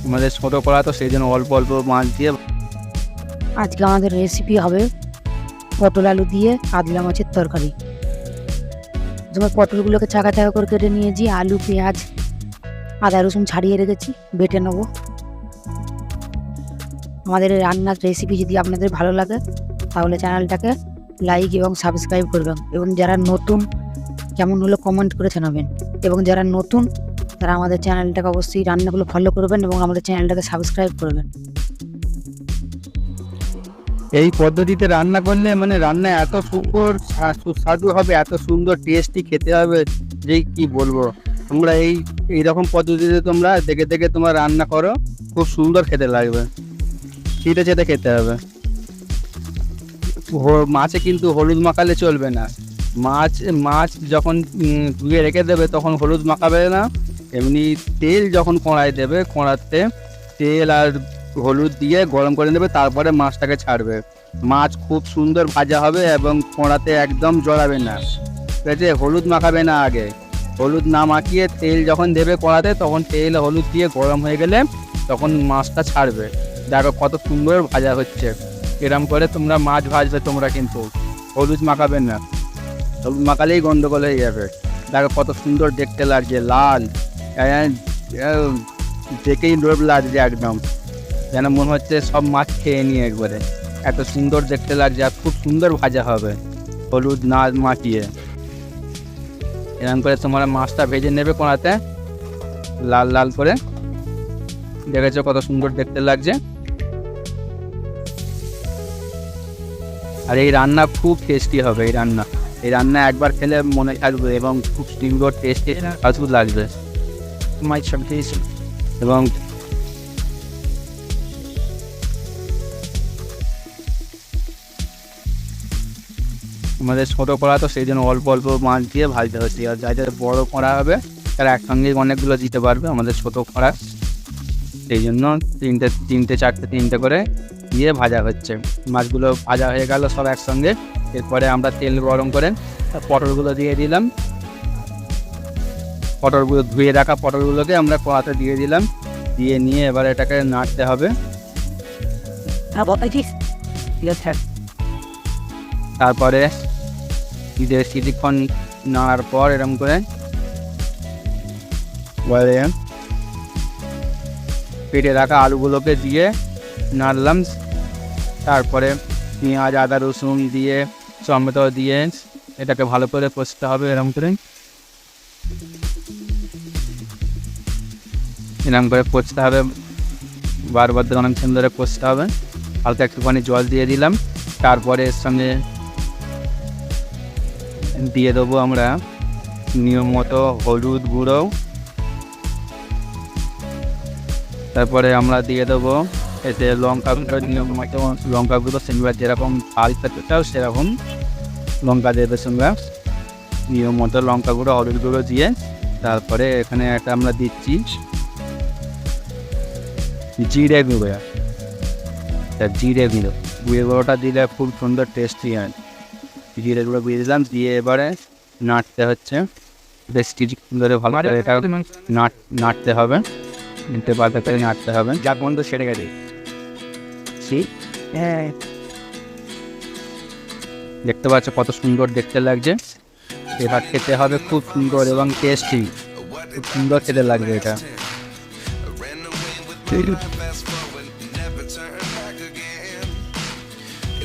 আমাদের ছোটো করা তো সেই জন্য অল্প অল্প মাছ দিয়ে। আজকে আমাদের রেসিপি হবে পটল আলু দিয়ে কাতলা মাছের তরকারি। তোমার পটলগুলোকে চাকা চাকা করে কেটে নিয়েছি, আলু পেঁয়াজ আদা রসুন ছাড়িয়ে রেখেছি, বেটে নেবো। আমাদের এই রান্নার রেসিপি যদি আপনাদের ভালো লাগে তাহলে চ্যানেলটাকে লাইক এবং সাবস্ক্রাইব করবেন, এবং যারা নতুন কেমন হলো কমেন্ট করে জানাবেন, এবং যারা নতুন তারা আমাদের চ্যানেলটাকে অবশ্যই রান্নাগুলো ফলো করবেন এবং আমাদের চ্যানেলটাকে সাবস্ক্রাইব করবেন। এই পদ্ধতিতে রান্না করলে মানে রান্না এত সুস্বাদু হবে, এত সুন্দর টেস্টি খেতে হবে যে কি বলবো। তোমরা এইরকম পদ্ধতিতে তোমরা দেখে দেখে তোমরা রান্না করো, খুব সুন্দর খেতে লাগবে, ছিটে ছিটে খেতে হবে। মাছে কিন্তু হলুদ মাখালে চলবে না। মাছ যখন ধুয়ে রেখে দেবে তখন হলুদ মাখাবে না। এমনি তেল যখন কড়াই দেবে, কড়াতে তেল আর হলুদ দিয়ে গরম করে নেবে, তারপরে মাছটাকে ছাড়বে। মাছ খুব সুন্দর ভাজা হবে এবং কড়াতে একদম জড়াবে না, ঠিক আছে? হলুদ মাখাবে না আগে। হলুদ না মাখিয়ে তেল যখন দেবে কড়াতে, তখন তেল হলুদ দিয়ে গরম হয়ে গেলে তখন মাছটা ছাড়বে। দেখো কত সুন্দর ভাজা হচ্ছে। এরম করে তোমরা মাছ ভাজবে, তোমরা কিন্তু হলুদ মাখাবে না। হলুদ মাখালেই গন্ডগোল হয়ে যাবে। দেখো কত সুন্দর দেখতে লাগছে, লাল, দেখেই লোভ লাগছে একদম, যেন মনে হচ্ছে সব মাছ খেয়ে নিয়ে একবারে। এত সুন্দর দেখতে লাগছে আর খুব সুন্দর ভাজা হবে হলুদ না মাখিয়ে। এরকম করে তোমরা মাছটা ভেজে নেবে কড়াতে লাল লাল করে। দেখেছো কত সুন্দর দেখতে লাগছে। আর এই রান্না খুব টেস্টি হবে। এই রান্না একবার খেলে মনে থাকবে এবং খুব সুন্দর টেস্টি অদ্ভুত লাগবে এবং আমাদের ছোটো কড়া তো সেই জন্য অল্প অল্প মাছ দিয়ে ভাজতে হচ্ছে। আর যাদের বড়ো কড়া হবে তারা একসঙ্গে অনেকগুলো দিতে পারবে। আমাদের ছোটো কড়া সেই জন্য তিনটে করে দিয়ে ভাজা হচ্ছে। মাছগুলো ভাজা হয়ে গেল সব একসঙ্গে। এরপরে আমরা তেল গরম করে পটলগুলো দিয়ে দিলাম। পটলগুলো ধুয়ে রাখা পটলগুলোকে আমরা কড়াতে দিয়ে দিলাম। দিয়ে নিয়ে এবার এটাকে নাড়তে হবে। তারপরে কিছুক্ষণ নাড়ার পর এরকম করে পেটে রাখা আলুগুলোকে দিয়ে নাড়লাম। তারপরে পেঁয়াজ আদা রসুন দিয়ে টমেটো দিয়ে এটাকে ভালো করে কষতে হবে। এরকম করে কষতে হবে, বারবার অনেক ধরে কষতে হবে। হালকা একটুখানি জল দিয়ে দিলাম। তারপরে এর সঙ্গে দিয়ে দেবো আমরা নিয়ম মতো হলুদ গুঁড়ো। তারপরে আমরা দিয়ে দেবো এতে লঙ্কা গুঁড়ো, নিয়ম মতো লঙ্কা গুঁড়ো। তোমরা যেরকম ঝাল খেতে চাও সেরকম লঙ্কা দেবে তোমরা। নিয়ম মতো লঙ্কা গুঁড়ো হলুদ গুঁড়ো দিয়ে তারপরে এখানে একটা আমরা দিচ্ছি জিরে গুঁড়ো। জিরে গুঁড়োটা দিলে খুব সুন্দর টেস্টি হয়। জিরে গুঁড়ো দিয়ে দিলাম, দিয়ে এবারে নাড়তে হচ্ছে বেশ কিছুক্ষণ ধরে। ভালো করে এটা নাড়তে হবে, পাতা করে নাড়তে হবে। যা বন্ধ সেরে গেছে। দেখতে পাচ্ছ কত সুন্দর দেখতে লাগছে। এবার খেতে হবে খুব সুন্দর এবং টেস্টি, খুব সুন্দর খেতে লাগবে এটা।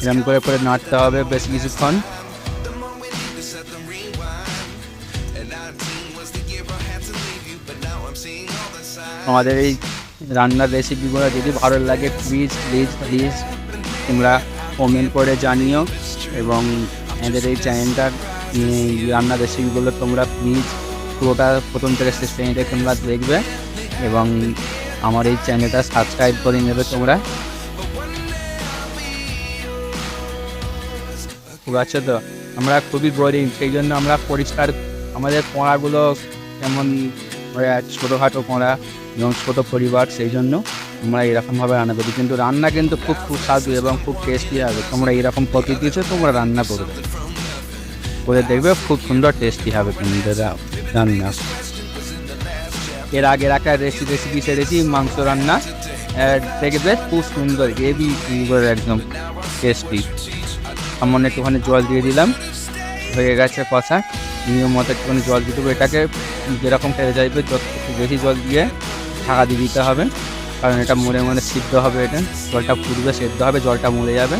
এরকম করে নাড়তে হবে বেশ কিছুক্ষণ। আমাদের এই রান্নার রেসিপিগুলো যদি ভালো লাগে প্লিজ তোমরা কমেন্ট করে জানিও। এবং আমাদের এই চ্যানেলটার রান্নার রেসিপিগুলো তোমরা প্লিজ পুরোটা প্রথম থেকে শেষ পর্যন্ত তোমরা দেখবে এবং আমার এই চ্যানেলটা সাবস্ক্রাইব করে নেবে তোমরা। ঠিক আছে তো? আমরা খুবই গরিব, সেই জন্য আমরা পরিষ্কার আমাদের কোঁড়াগুলো যেমন ছোটোখাটো কোঁড়া এবং ছোটো পরিবার, সেই জন্য আমরা এরকমভাবে রান্না করি। কিন্তু রান্না কিন্তু খুব সুস্বাদু এবং খুব টেস্টি হবে। তোমরা এরকম পদ্ধতিতে তোমরা রান্না করবে, করে দেখবে খুব সুন্দর টেস্টি হবে তোমাদের রান্না। এর আগের একটা রেসিপি ছেড়েছি মাংস রান্না, দেখবে খুব সুন্দর, হেভি সুন্দর, একদম টেস্টি। সামান্য একটুখানি জল দিয়ে দিলাম, হয়ে গেছে কষা। নিয়ম মতো একটুখানি জল দিয়ে দেবো, এটাকে যেরকম খেতে চাইবে যত বেশি জল দিয়ে ঢাকা দিয়ে দিতে হবে, কারণ এটা মরে সিদ্ধ হবে, এটা জলটা ফুটবে, সেদ্ধ হবে, জলটা মরে যাবে,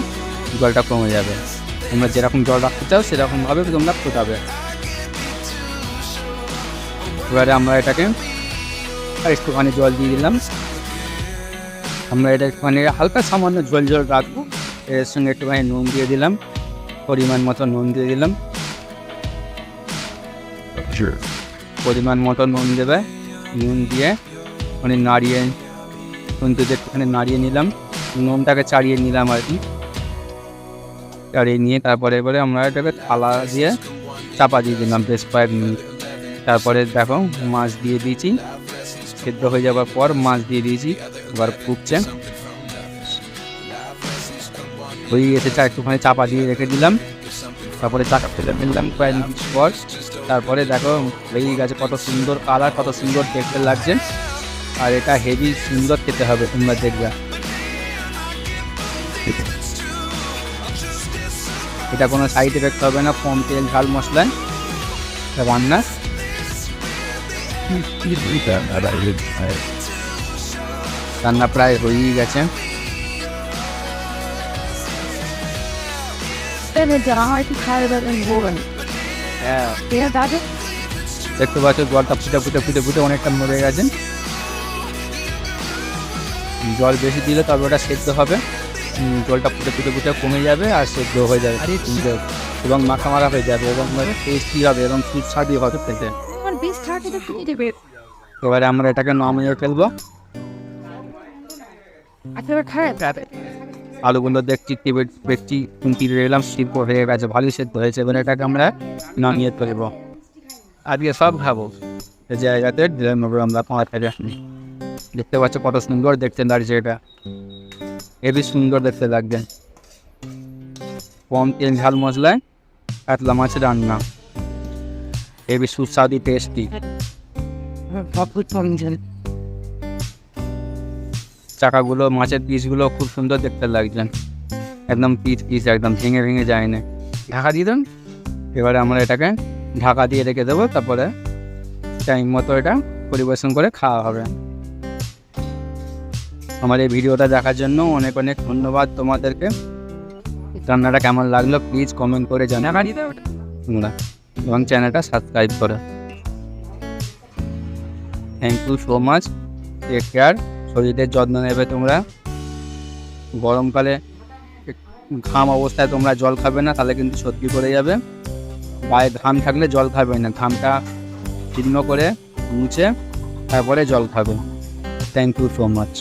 জলটা কমে যাবে। তোমরা যেরকম জল রাখতে চাও সেরকমভাবে তোমরা ফোটাবে। এবারে আমরা এটাকে আর একটুখানি জল দিয়ে দিলাম, আমরা এটা একটুখানি হালকা সামান্য ঝোল রাখবো। এর সঙ্গে একটুখানি নুন দিয়ে দিলাম, পরিমাণ মতো নুন দিয়ে দিলাম, পরিমাণ মতো নুন দেবে। নুন দিয়ে মানে নাড়িয়ে, একটুখানি নাড়িয়ে নিলাম, নুনটাকে চাড়িয়ে নিলাম আর কি, চাড়িয়ে নিয়ে তারপরে এবারে আমরা এটাকে থালা দিয়ে চাপা দিয়ে দিলাম বেশ কয়েক মিনিট। তারপরে দেখো মাছ দিয়ে দিয়েছি, সেদ্ধ হয়ে যাওয়ার পর মাছ দিয়ে দিয়েছি, এবার ফুটছে, হয়ে গেছে। একটুখানি চাপা দিয়ে রেখে দিলাম, তারপরে চাকা ফেলে ফেললাম কয়েক মিনিট পর। তারপরে দেখো হয়ে গেছে, কত সুন্দর কালার, কত সুন্দর দেখতে লাগছে, আর এটা হেভি সুন্দর খেতে হবে, তোমরা দেখবে। এটা কোনো সাইড এফেক্ট হবে না, কম তেল ঝাল মশলায় রান্না। রান্না প্রায় হয়েই গেছে। হ্যাঁ, দেখতে পাচ্ছ জলটা ফুটে অনেকটা মরে গেছে। জল বেশি দিলে তবে ওটা সেদ্ধ হবে, জলটা ফুটে কমে যাবে আর সেদ্ধ হয়ে যাবে, এবং মাখা হয়ে যাবে, এবং টেস্টি হবে, এবং সুস্বাদু হবে খেতে। এবারে আমরা এটাকে নামিয়ে ফেলবো। আলুগুলো দেখছি এলাম, সিদ্ধ হয়ে গেছে, ভালোই সেদ্ধ হয়েছে। এবার এটাকে আমরা নামিয়ে ফেলবো। আজকে সব খাবো এই জায়গাতে, আমরা পাঁচ হাজার। দেখতে পাচ্ছ কত সুন্দর দেখতে লাগছে, এটা হেবি সুন্দর দেখতে লাগছে। কম তেল ঝাল মশলায় কাতলা মাছের রান্না, হেবি সুস্বাদু টেস্টি। চাকাগুলো, মাছের পিসগুলো খুব সুন্দর দেখতে লাগছে, একদম পিস একদম ভেঙে যায় না। ঢাকা দিয়ে দেন। এবারে আমরা এটাকে ঢাকা দিয়ে রেখে দেবো, তারপরে টাইম মতো এটা পরিবেশন করে খাওয়া হবে। আমার এই ভিডিওটা দেখার জন্য অনেক ধন্যবাদ তোমাদেরকে। রান্নাটা কেমন লাগলো প্লিজ কমেন্ট করে জানাবেন তোমরা, এবং চ্যানেলটা সাবস্ক্রাইব করো। Thank you so much, take care. শরীরের যত্ন নেবে তোমরা। গরমকালে ঘাম অবস্থায় তোমরা জল খাবে না, তাহলে কিন্তু সর্দি পড়ে যাবে। গায়ে ঘাম থাকলে জল খাবে না, ঘামটা ছিন্ন করে মুছে তারপরে জল খাবে। Thank you so much.